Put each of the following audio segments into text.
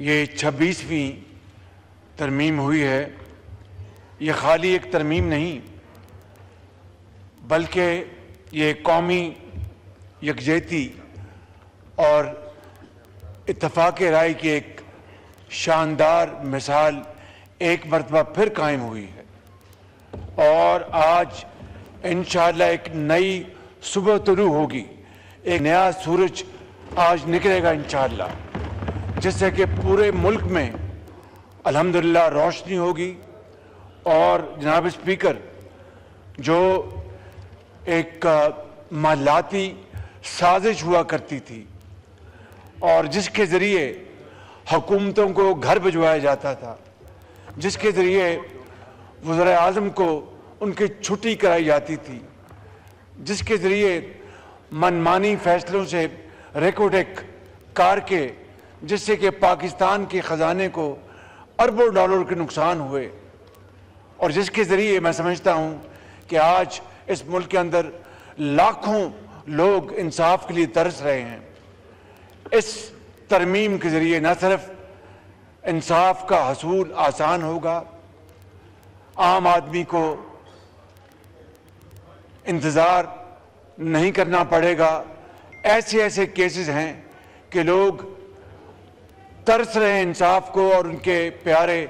یہ 26ویں ترمیم ہوئی ہے، یہ خالی ایک ترمیم نہیں بلکہ یہ قومی یکجہتی اور اتفاق رائے کی ایک شاندار مثال ایک مرتبہ پھر قائم ہوئی ہے، اور آج انشاءاللہ ایک نئی صبح طلوع ہوگی، ایک نیا سورج آج نکلے گا انشاءاللہ، جس سے کہ پورے ملک میں الحمدللہ روشنی ہوگی۔ اور جناب اسپیکر، جو ایک محلاتی سازش ہوا کرتی تھی اور جس کے ذریعے حکومتوں کو گھر بھجوایا جاتا تھا، جس کے ذریعے وزراء اعظم کو ان کی چھٹی کرائی جاتی تھی، جس کے ذریعے منمانی فیصلوں سے ریکوٹیک کار کے جس سے کہ پاکستان کے خزانے کو اربوں ڈالر کے نقصان ہوئے، اور جس کے ذریعے میں سمجھتا ہوں کہ آج اس ملک کے اندر لاکھوں لوگ انصاف کے لیے ترس رہے ہیں۔ اس ترمیم کے ذریعے نہ صرف انصاف کا حصول آسان ہوگا، عام آدمی کو انتظار نہیں کرنا پڑے گا۔ ایسے کیسز ہیں کہ لوگ ترس رہے ہیں انصاف کو اور ان کے پیارے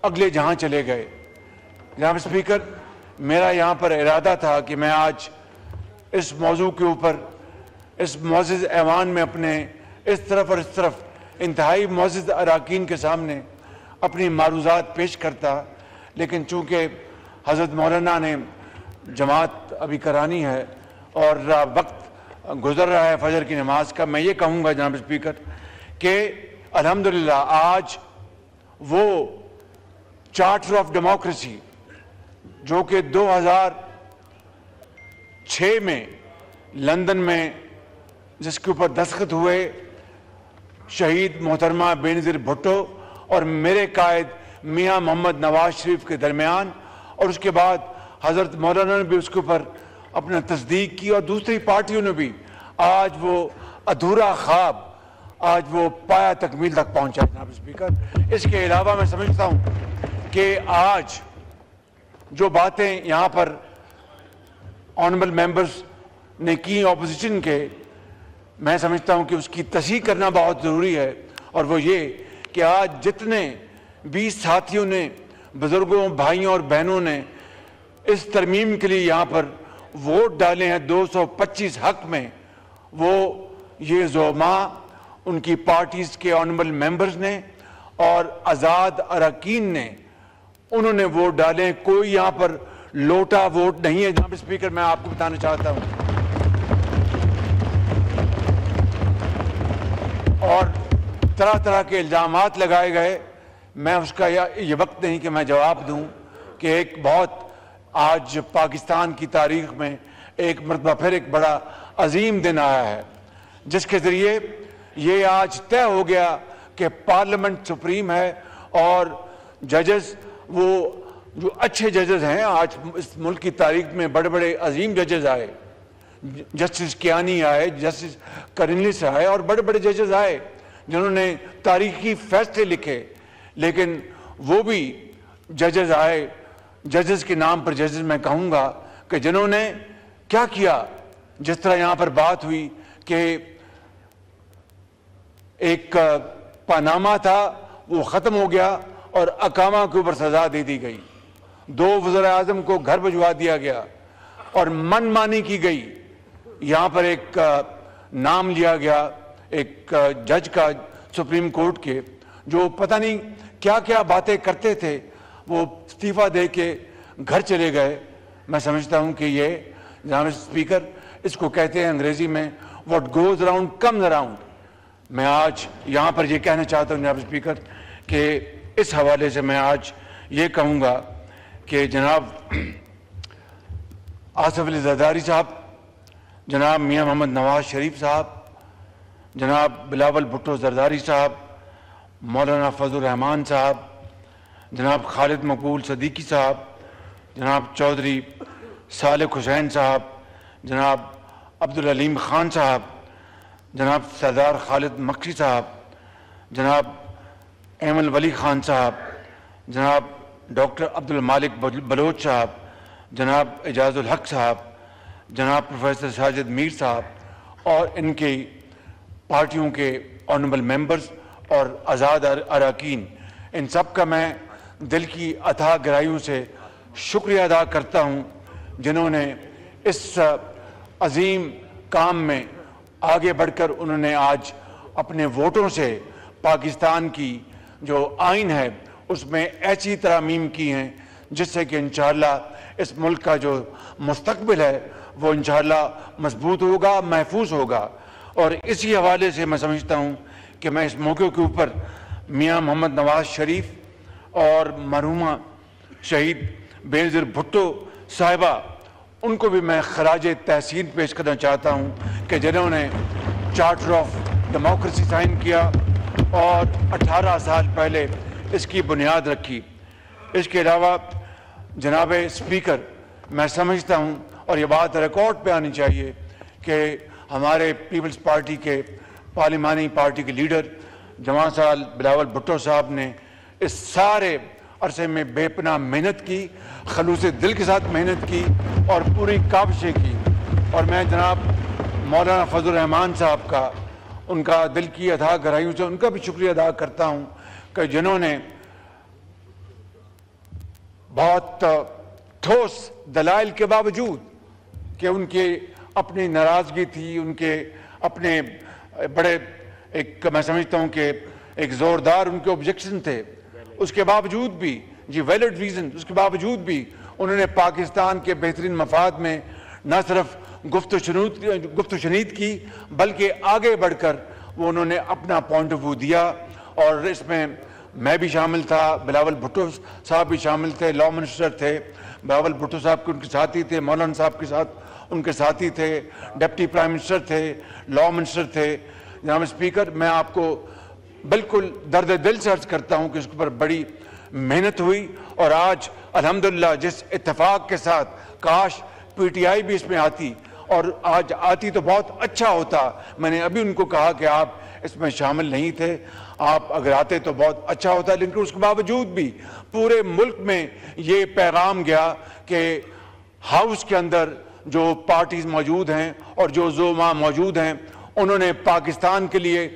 اگلے جہاں چلے گئے۔ جناب اسپیکر، میرا یہاں پر ارادہ تھا کہ میں آج اس موضوع کے اوپر اس معزز ایوان میں اپنے اس طرف اور اس طرف انتہائی معزز اراکین کے سامنے اپنی معروضات پیش کرتا، لیکن چونکہ حضرت مولانا نے جماعت ابھی کرانی ہے اور وقت گزر رہا ہے فجر کی نماز کا، میں یہ کہوں گا جناب اسپیکر کہ الحمدللہ آج وہ چارٹر آف ڈیموکریسی جو کہ 2006 میں لندن میں جس کے اوپر دستخط ہوئے شہید محترمہ بینظیر بھٹو اور میرے قائد میاں محمد نواز شریف کے درمیان، اور اس کے بعد حضرت مولانا نے بھی اس کے اوپر اپنا تصدیق کی اور دوسری پارٹیوں نے بھی، آج وہ ادھورا خواب آج وہ پایا تکمیل تک پہنچا جناب اسپیکر۔ اس کے علاوہ میں سمجھتا ہوں کہ آج جو باتیں یہاں پر آنریبل ممبرز نے کی اپوزیشن کے، میں سمجھتا ہوں کہ اس کی تصحیح کرنا بہت ضروری ہے، اور وہ یہ کہ آج جتنے بھی ساتھیوں نے، بزرگوں، بھائیوں اور بہنوں نے اس ترمیم کے لیے یہاں پر ووٹ ڈالے ہیں 225 حق میں، وہ یہ زعماء ان کی پارٹیز کے آنریبل ممبرز نے اور آزاد اراکین نے، انہوں نے ووٹ ڈالے ہیں۔ کوئی یہاں پر لوٹا ووٹ نہیں ہے جناب اسپیکر، میں آپ کو بتانا چاہتا ہوں۔ اور طرح طرح کے الزامات لگائے گئے، میں اس کا یہ وقت نہیں کہ میں جواب دوں کہ ایک بہت آج پاکستان کی تاریخ میں ایک مرتبہ پھر ایک بڑا عظیم دن آیا ہے، جس کے ذریعے یہ آج طے ہو گیا کہ پارلیمنٹ سپریم ہے، اور ججز وہ جو اچھے ججز ہیں، آج اس ملک کی تاریخ میں بڑے بڑے عظیم ججز آئے، جسٹس کیانی آئے، جسٹس کرنلس آئے، اور بڑے بڑے ججز آئے جنہوں نے تاریخی فیصلے لکھے، لیکن وہ بھی ججز آئے، ججز کے نام پر ججز میں کہوں گا کہ جنہوں نے کیا کیا، جس طرح یہاں پر بات ہوئی کہ ایک پاناما تھا وہ ختم ہو گیا اور اقامہ کے اوپر سزا دے دی گئی، 2 وزراء اعظم کو گھر بھجوا دیا گیا اور من مانی کی گئی۔ یہاں پر ایک نام لیا گیا ایک جج کا سپریم کورٹ کے، جو پتہ نہیں کیا کیا باتیں کرتے تھے، وہ استعفیٰ دے کے گھر چلے گئے۔ میں سمجھتا ہوں کہ یہ جناب اسپیکر اس کو کہتے ہیں انگریزی میں what goes around comes around۔ میں آج یہاں پر یہ کہنا چاہتا ہوں جناب اسپیکر کہ اس حوالے سے میں آج یہ کہوں گا کہ جناب آصف علی زرداری صاحب، جناب میاں محمد نواز شریف صاحب، جناب بلاول بھٹو زرداری صاحب، مولانا فضل الرحمان صاحب، جناب خالد مقبول صدیقی صاحب، جناب چودھری صالح حسین صاحب، جناب عبدالعلیم خان صاحب، جناب سردار خالد مکسی صاحب، جناب ایمن ولی خان صاحب، جناب ڈاکٹر عبدالمالک بلوچ صاحب، جناب اعجاز الحق صاحب، جناب پروفیسر ساجد میر صاحب اور ان کی پارٹیوں کے آنریبل ممبرز اور آزاد اراکین، ان سب کا میں دل کی اتھاہ گہرائیوں سے شکریہ ادا کرتا ہوں، جنہوں نے اس عظیم کام میں آگے بڑھ کر انہوں نے آج اپنے ووٹوں سے پاکستان کی جو آئین ہے اس میں ایسی ترامیم کی ہیں جس سے کہ انشاءاللہ اس ملک کا جو مستقبل ہے وہ انشاءاللہ مضبوط ہوگا، محفوظ ہوگا۔ اور اسی حوالے سے میں سمجھتا ہوں کہ میں اس موقع کے اوپر میاں محمد نواز شریف اور مرحومہ شہید بینظیر بھٹو صاحبہ، ان کو بھی میں خراج تحسین پیش کرنا چاہتا ہوں کہ جنہوں نے چارٹر آف ڈیموکریسی سائن کیا اور 18 سال پہلے اس کی بنیاد رکھی۔ اس کے علاوہ جناب اسپیکر، میں سمجھتا ہوں اور یہ بات ریکارڈ پہ آنی چاہیے کہ ہمارے پیپلز پارٹی کے پارلیمانی پارٹی کے لیڈر جوان سال بلاول بھٹو صاحب نے اس سارے عرصے میں بے پناہ محنت کی، خلوص دل کے ساتھ محنت کی اور پوری کاوشیں کی۔ اور میں جناب مولانا فضل الرحمان صاحب کا، ان کا دل کی اتھاہ گہرائیوں سے ان کا بھی شکریہ ادا کرتا ہوں کہ جنہوں نے بہت ٹھوس دلائل کے باوجود کہ ان کے اپنی ناراضگی تھی، ان کے اپنے بڑے ایک میں سمجھتا ہوں کہ ایک زوردار ان کے آبجیکشن تھے، اس کے باوجود بھی ویلڈ ریزن، اس کے باوجود بھی انہوں نے پاکستان کے بہترین مفاد میں نہ صرف گفت و شنید کی بلکہ آگے بڑھ کر وہ انہوں نے اپنا پوائنٹ آف ویو دیا۔ اور اس میں میں بھی شامل تھا، بلاول بھٹو صاحب بھی شامل تھے، لا منسٹر تھے، بلاول بھٹو صاحب کے ان کے ساتھی تھے، مولانا صاحب کے ساتھ ان کے ساتھی تھے، ڈپٹی پرائم منسٹر تھے، لا منسٹر تھے۔ جناب اسپیکر، میں آپ کو بالکل درد دل سے عرض کرتا ہوں کہ اس پر بڑی محنت ہوئی اور آج الحمدللہ جس اتفاق کے ساتھ، کاش پی ٹی آئی بھی اس میں آتی اور آج آتی تو بہت اچھا ہوتا۔ میں نے ابھی ان کو کہا کہ آپ اس میں شامل نہیں تھے، آپ اگر آتے تو بہت اچھا ہوتا، لیکن اس کے باوجود بھی پورے ملک میں یہ پیغام گیا کہ ہاؤس کے اندر جو پارٹیز موجود ہیں اور جو زعماء موجود ہیں انہوں نے پاکستان کے لیے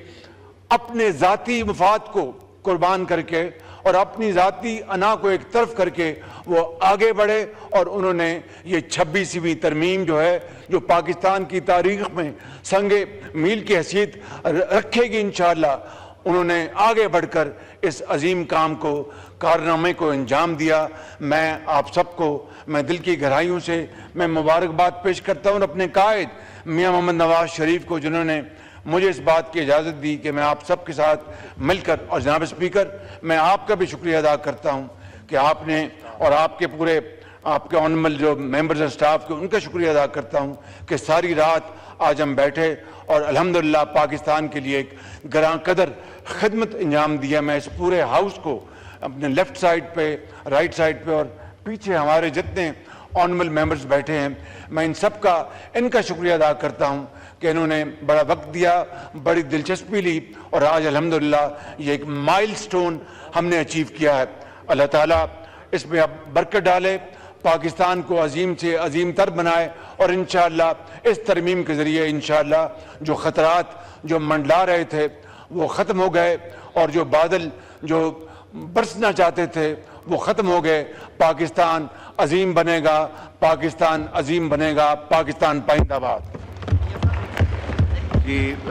اپنے ذاتی مفاد کو قربان کر کے اور اپنی ذاتی انا کو ایک طرف کر کے وہ آگے بڑھے اور انہوں نے یہ 26ویں ترمیم جو ہے جو پاکستان کی تاریخ میں سنگ میل کی حیثیت رکھے گی انشاءاللہ، انہوں نے آگے بڑھ کر اس عظیم کام کو، کارنامے کو انجام دیا۔ میں آپ سب کو میں دل کی گہرائیوں سے میں مبارکباد پیش کرتا ہوں اور اپنے قائد میاں محمد نواز شریف کو جنہوں نے مجھے اس بات کی اجازت دی کہ میں آپ سب کے ساتھ مل کر، اور جناب اسپیکر میں آپ کا بھی شکریہ ادا کرتا ہوں کہ آپ نے اور آپ کے پورے آپ کے آنریبل جو ممبرز اور سٹاف کے ان کا شکریہ ادا کرتا ہوں کہ ساری رات آج ہم بیٹھے اور الحمدللہ پاکستان کے لیے ایک گراں قدر خدمت انجام دیا۔ میں اس پورے ہاؤس کو اپنے لیفٹ سائڈ پہ، رائٹ سائڈ پہ اور پیچھے ہمارے جتنے آنریبل ممبرز بیٹھے ہیں، میں ان سب کا ان کا شکریہ ادا کرتا ہوں کہ انہوں نے بڑا وقت دیا، بڑی دلچسپی لی اور آج الحمدللہ یہ ایک مائل سٹون ہم نے اچیو کیا ہے۔ اللہ تعالیٰ اس میں اب برکت ڈالے، پاکستان کو عظیم سے عظیم تر بنائے اور انشاءاللہ اس ترمیم کے ذریعے انشاءاللہ جو خطرات جو منڈلا رہے تھے وہ ختم ہو گئے اور جو بادل جو برسنا چاہتے تھے وہ ختم ہو گئے۔ پاکستان عظیم بنے گا، پاکستان عظیم بنے گا، پاکستان پائندہ باد۔